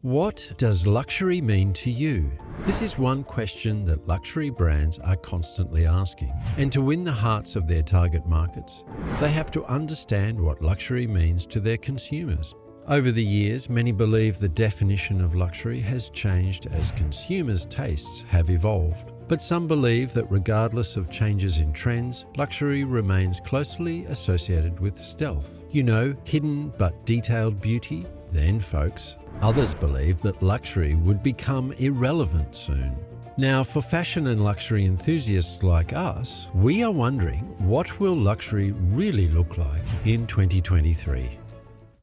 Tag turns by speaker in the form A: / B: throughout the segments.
A: What does luxury mean to you? This is one question that luxury brands are constantly asking. And to win the hearts of their target markets, they have to understand what luxury means to their consumers. Over the years, many believe the definition of luxury has changed as consumers' tastes have evolved. But some believe that regardless of changes in trends, luxury remains closely associated with stealth. Hidden but detailed beauty. Then, folks, others believe that luxury would become irrelevant soon. Now, for fashion and luxury enthusiasts like us, we are wondering, what will luxury really look like in 2023?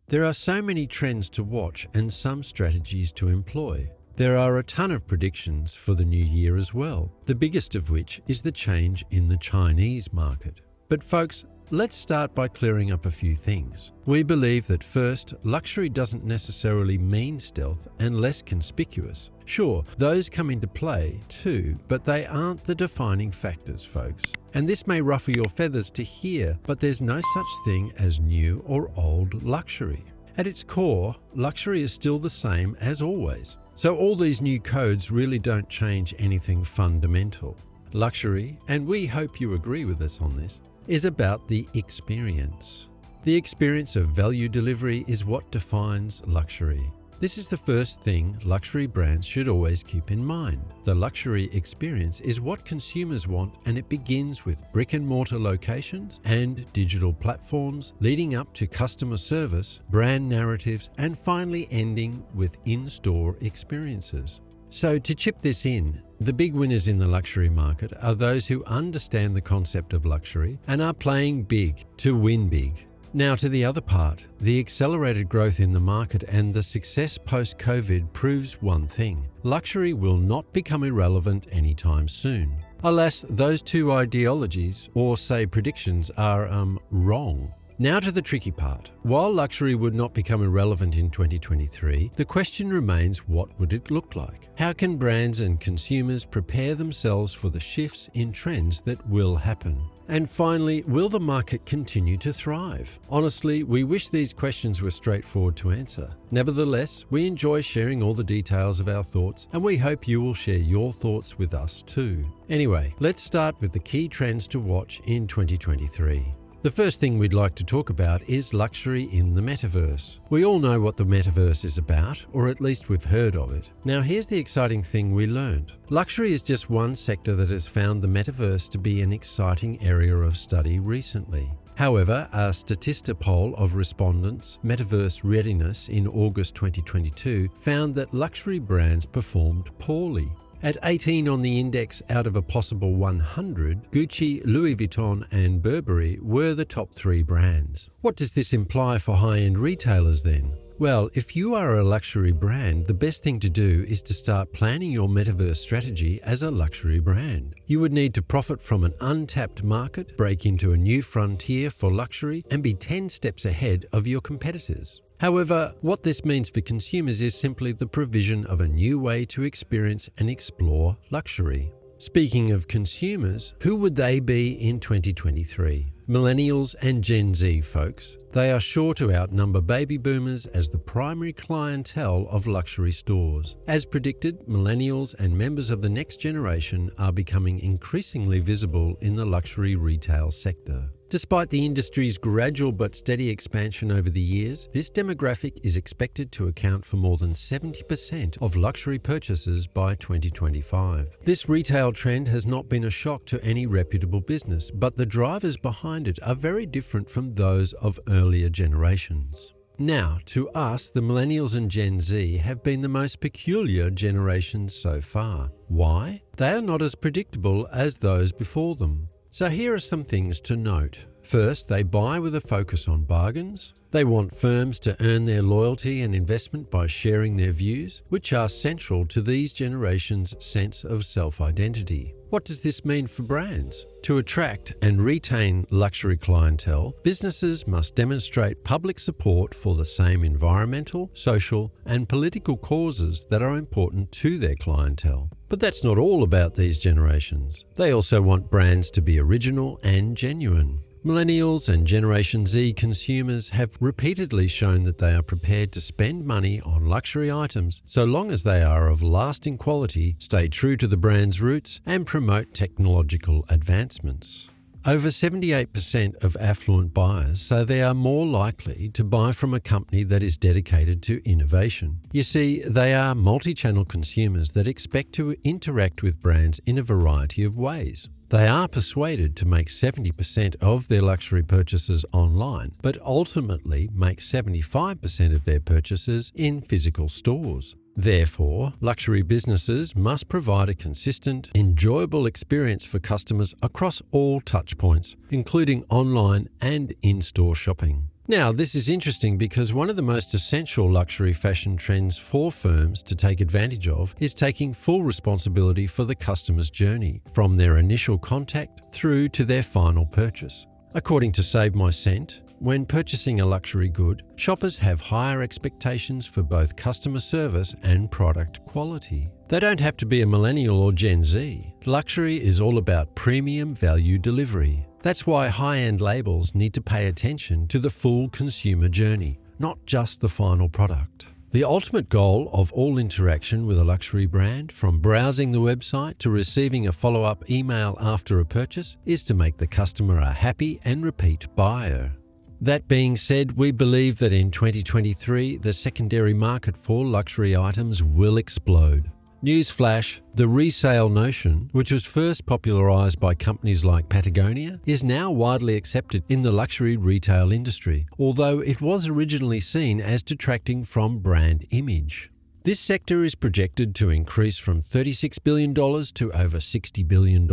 A: There are so many trends to watch and some strategies to employ. There are a ton of predictions for the new year as well, the biggest of which is the change in the Chinese market. But folks, let's start by clearing up a few things. We believe that first, luxury doesn't necessarily mean stealth and less conspicuous. Sure, those come into play too, but they aren't the defining factors, folks. And this may ruffle your feathers to hear, but there's no such thing as new or old luxury. At its core, luxury is still the same as always. So all these new codes really don't change anything fundamental. Luxury, and we hope you agree with us on this, is about the experience. The experience of value delivery is what defines luxury. This is the first thing luxury brands should always keep in mind. The luxury experience is what consumers want, and it begins with brick-and-mortar locations and digital platforms, leading up to customer service, brand narratives, and finally ending with in-store experiences. So to chip this in, the big winners in the luxury market are those who understand the concept of luxury and are playing big to win big. Now to the other part, the accelerated growth in the market and the success post-COVID proves one thing: luxury will not become irrelevant anytime soon. Alas, those two ideologies, or say predictions, are wrong. Now to the tricky part. While luxury would not become irrelevant in 2023, the question remains, what would it look like? How can brands and consumers prepare themselves for the shifts in trends that will happen? And finally, will the market continue to thrive? Honestly, we wish these questions were straightforward to answer. Nevertheless, we enjoy sharing all the details of our thoughts, and we hope you will share your thoughts with us too. Anyway, let's start with the key trends to watch in 2023. The first thing we'd like to talk about is luxury in the metaverse. We all know what the metaverse is about, or at least we've heard of it. Now here's the exciting thing we learned. Luxury is just one sector that has found the metaverse to be an exciting area of study recently. However, a Statista poll of respondents' metaverse readiness in August 2022 found that luxury brands performed poorly. At 18 on the index out of a possible 100, Gucci, Louis Vuitton and Burberry were the top 3 brands. What does this imply for high-end retailers then? Well, if you are a luxury brand, the best thing to do is to start planning your metaverse strategy as a luxury brand. You would need to profit from an untapped market, break into a new frontier for luxury, and be 10 steps ahead of your competitors. However, what this means for consumers is simply the provision of a new way to experience and explore luxury. Speaking of consumers, who would they be in 2023? Millennials and Gen Z, folks. They are sure to outnumber baby boomers as the primary clientele of luxury stores. As predicted, millennials and members of the next generation are becoming increasingly visible in the luxury retail sector. Despite the industry's gradual but steady expansion over the years, this demographic is expected to account for more than 70% of luxury purchases by 2025. This retail trend has not been a shock to any reputable business, but the drivers behind it are very different from those of earlier generations. Now, to us, the millennials and Gen Z have been the most peculiar generations so far. Why? They are not as predictable as those before them. So here are some things to note. First, they buy with a focus on bargains. They want firms to earn their loyalty and investment by sharing their views, which are central to these generations' sense of self-identity. What does this mean for brands? To attract and retain luxury clientele, businesses must demonstrate public support for the same environmental, social, and political causes that are important to their clientele. But that's not all about these generations. They also want brands to be original and genuine. Millennials and Generation Z consumers have repeatedly shown that they are prepared to spend money on luxury items so long as they are of lasting quality, stay true to the brand's roots, and promote technological advancements. Over 78% of affluent buyers say they are more likely to buy from a company that is dedicated to innovation. You see, they are multi-channel consumers that expect to interact with brands in a variety of ways. They are persuaded to make 70% of their luxury purchases online, but ultimately make 75% of their purchases in physical stores. Therefore, luxury businesses must provide a consistent, enjoyable experience for customers across all touchpoints, including online and in-store shopping. Now, this is interesting because one of the most essential luxury fashion trends for firms to take advantage of is taking full responsibility for the customer's journey, from their initial contact through to their final purchase. According to Save My Scent, when purchasing a luxury good, shoppers have higher expectations for both customer service and product quality. They don't have to be a millennial or Gen Z. Luxury is all about premium value delivery. That's why high-end labels need to pay attention to the full consumer journey, not just the final product. The ultimate goal of all interaction with a luxury brand, from browsing the website to receiving a follow-up email after a purchase, is to make the customer a happy and repeat buyer. That being said, we believe that in 2023, the secondary market for luxury items will explode. Newsflash, the resale notion, which was first popularized by companies like Patagonia, is now widely accepted in the luxury retail industry, although it was originally seen as detracting from brand image. This sector is projected to increase from $36 billion to over $60 billion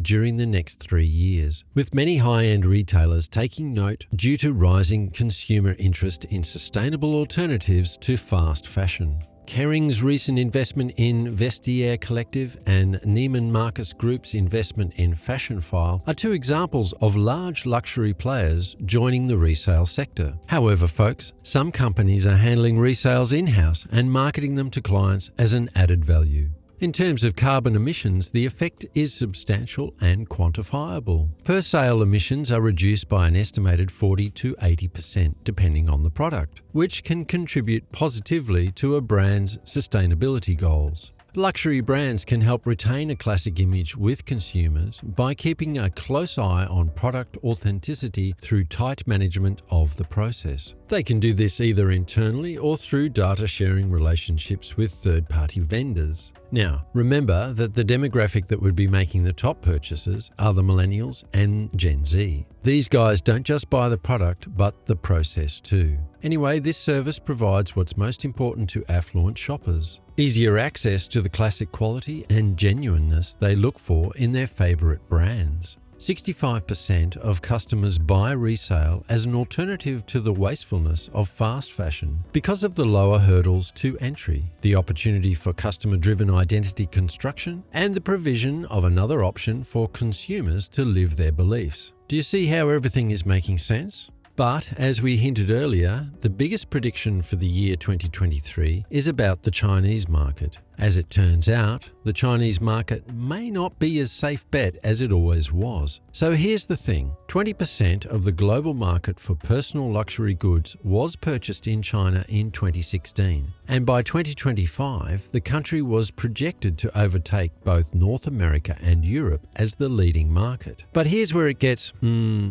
A: during the next 3 years, with many high-end retailers taking note due to rising consumer interest in sustainable alternatives to fast fashion. Kering's recent investment in Vestiaire Collective and Neiman Marcus Group's investment in Fashionphile are two examples of large luxury players joining the resale sector. However, folks, some companies are handling resales in-house and marketing them to clients as an added value. In terms of carbon emissions, the effect is substantial and quantifiable. Per sale emissions are reduced by an estimated 40 to 80% depending on the product, which can contribute positively to a brand's sustainability goals. Luxury brands can help retain a classic image with consumers by keeping a close eye on product authenticity through tight management of the process. They can do this either internally or through data sharing relationships with third-party vendors. Now, remember that the demographic that would be making the top purchases are the millennials and Gen Z. These guys don't just buy the product, but the process too. Anyway, this service provides what's most important to affluent shoppers: easier access to the classic quality and genuineness they look for in their favorite brands. 65% of customers buy resale as an alternative to the wastefulness of fast fashion because of the lower hurdles to entry, the opportunity for customer-driven identity construction, and the provision of another option for consumers to live their beliefs. Do you see how everything is making sense? But, as we hinted earlier, the biggest prediction for the year 2023 is about the Chinese market. As it turns out, the Chinese market may not be as safe bet as it always was. So here's the thing: 20% of the global market for personal luxury goods was purchased in China in 2016. And by 2025, the country was projected to overtake both North America and Europe as the leading market. But here's where it gets,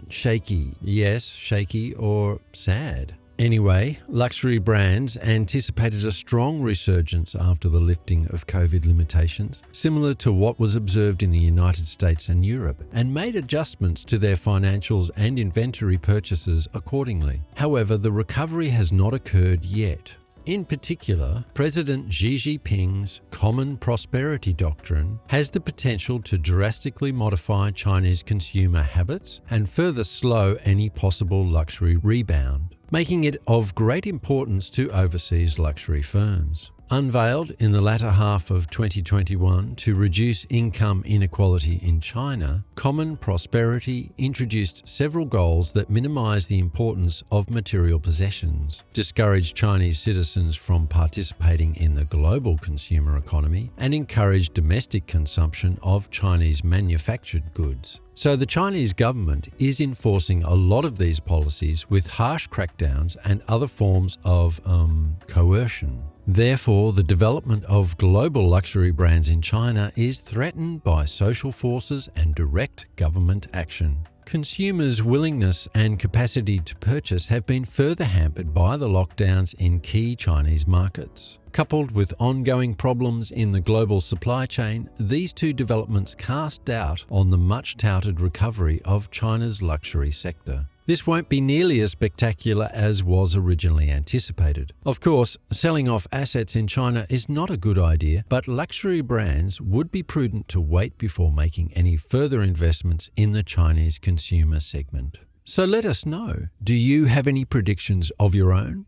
A: shaky. Yes, shaky or sad. Anyway, luxury brands anticipated a strong resurgence after the lifting of COVID limitations, similar to what was observed in the United States and Europe, and made adjustments to their financials and inventory purchases accordingly. However, the recovery has not occurred yet. In particular, President Xi Jinping's Common Prosperity Doctrine has the potential to drastically modify Chinese consumer habits and further slow any possible luxury rebound, making it of great importance to overseas luxury firms. Unveiled in the latter half of 2021 to reduce income inequality in China, Common Prosperity introduced several goals that minimize the importance of material possessions, discourage Chinese citizens from participating in the global consumer economy, and encourage domestic consumption of Chinese manufactured goods. So the Chinese government is enforcing a lot of these policies with harsh crackdowns and other forms of coercion. Therefore, the development of global luxury brands in China is threatened by social forces and direct government action. Consumers' willingness and capacity to purchase have been further hampered by the lockdowns in key Chinese markets. Coupled with ongoing problems in the global supply chain, these two developments cast doubt on the much-touted recovery of China's luxury sector. This won't be nearly as spectacular as was originally anticipated. Of course, selling off assets in China is not a good idea, but luxury brands would be prudent to wait before making any further investments in the Chinese consumer segment. So let us know, do you have any predictions of your own?